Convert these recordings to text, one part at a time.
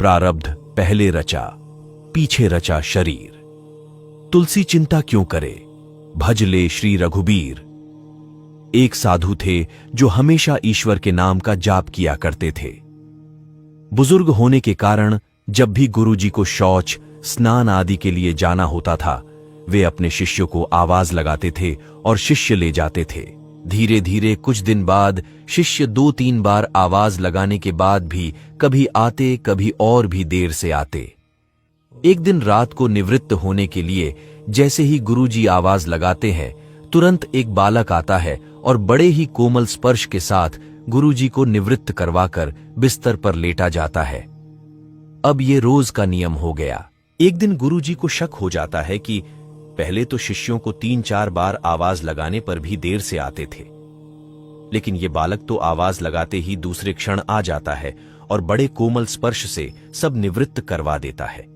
प्रारब्ध पहले रचा, पीछे रचा शरीर। तुलसी चिंता क्यों करे, भज ले श्री रघुबीर। एक साधु थे जो हमेशा ईश्वर के नाम का जाप किया करते थे। बुजुर्ग होने के कारण जब भी गुरुजी को शौच, स्नान आदि के लिए जाना होता था, वे अपने शिष्यों को आवाज लगाते थे और शिष्य ले जाते थे। धीरे धीरे कुछ दिन बाद शिष्य 2-3 बार आवाज लगाने के बाद भी कभी आते, कभी और भी देर से आते। एक दिन रात को निवृत्त होने के लिए जैसे ही गुरुजी आवाज लगाते हैं, तुरंत एक बालक आता है और बड़े ही कोमल स्पर्श के साथ गुरुजी को निवृत्त करवाकर बिस्तर पर लेटा जाता है। अब ये रोज का नियम हो गया। एक दिन गुरुजी को शक हो जाता है कि पहले तो शिष्यों को 3-4 बार आवाज लगाने पर भी देर से आते थे, लेकिन ये बालक तो आवाज लगाते ही दूसरे क्षण आ जाता है और बड़े कोमल स्पर्श से सब निवृत्त करवा देता है।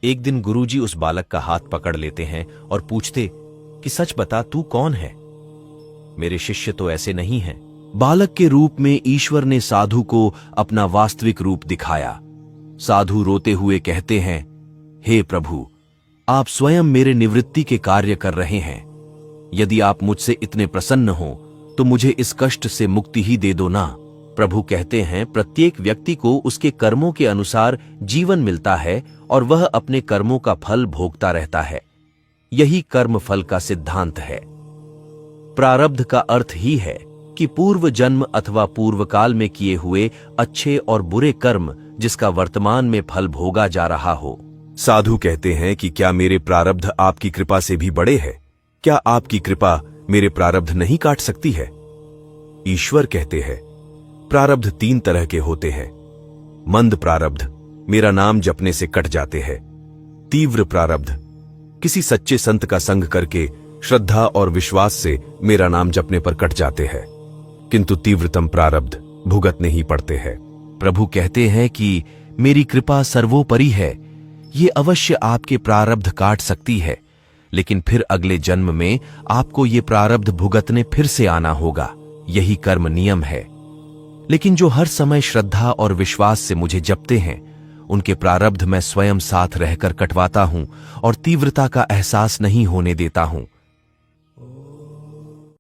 एक दिन गुरुजी उस बालक का हाथ पकड़ लेते हैं और पूछते कि सच बता, तू कौन है? मेरे शिष्य तो ऐसे नहीं हैं। बालक के रूप में ईश्वर ने साधु को अपना वास्तविक रूप दिखाया। साधु रोते हुए कहते हैं, हे प्रभु, आप स्वयं मेरे निवृत्ति के कार्य कर रहे हैं। यदि आप मुझसे इतने प्रसन्न हो तो मुझे इस कष्ट से मुक्ति ही दे दो ना। प्रभु कहते हैं, प्रत्येक व्यक्ति को उसके कर्मों के अनुसार जीवन मिलता है और वह अपने कर्मों का फल भोगता रहता है। यही कर्म फल का सिद्धांत है। प्रारब्ध का अर्थ ही है कि पूर्व जन्म अथवा पूर्व काल में किए हुए अच्छे और बुरे कर्म जिसका वर्तमान में फल भोगा जा रहा हो। साधु कहते हैं कि क्या मेरे प्रारब्ध आपकी कृपा से भी बड़े हैं? क्या आपकी कृपा मेरे प्रारब्ध नहीं काट सकती है? ईश्वर कहते हैं, प्रारब्ध 3 तरह के होते हैं। मंद प्रारब्ध मेरा नाम जपने से कट जाते हैं। तीव्र प्रारब्ध किसी सच्चे संत का संग करके श्रद्धा और विश्वास से मेरा नाम जपने पर कट जाते हैं, किंतु तीव्रतम प्रारब्ध भुगतने ही पड़ते हैं। प्रभु कहते हैं कि मेरी कृपा सर्वोपरि है। ये अवश्य आपके प्रारब्ध काट सकती है, लेकिन फिर अगले जन्म में आपको ये प्रारब्ध भुगतने फिर से आना होगा। यही कर्म नियम है। लेकिन जो हर समय श्रद्धा और विश्वास से मुझे जपते हैं, उनके प्रारब्ध मैं स्वयं साथ रहकर कटवाता हूं और तीव्रता का एहसास नहीं होने देता हूं।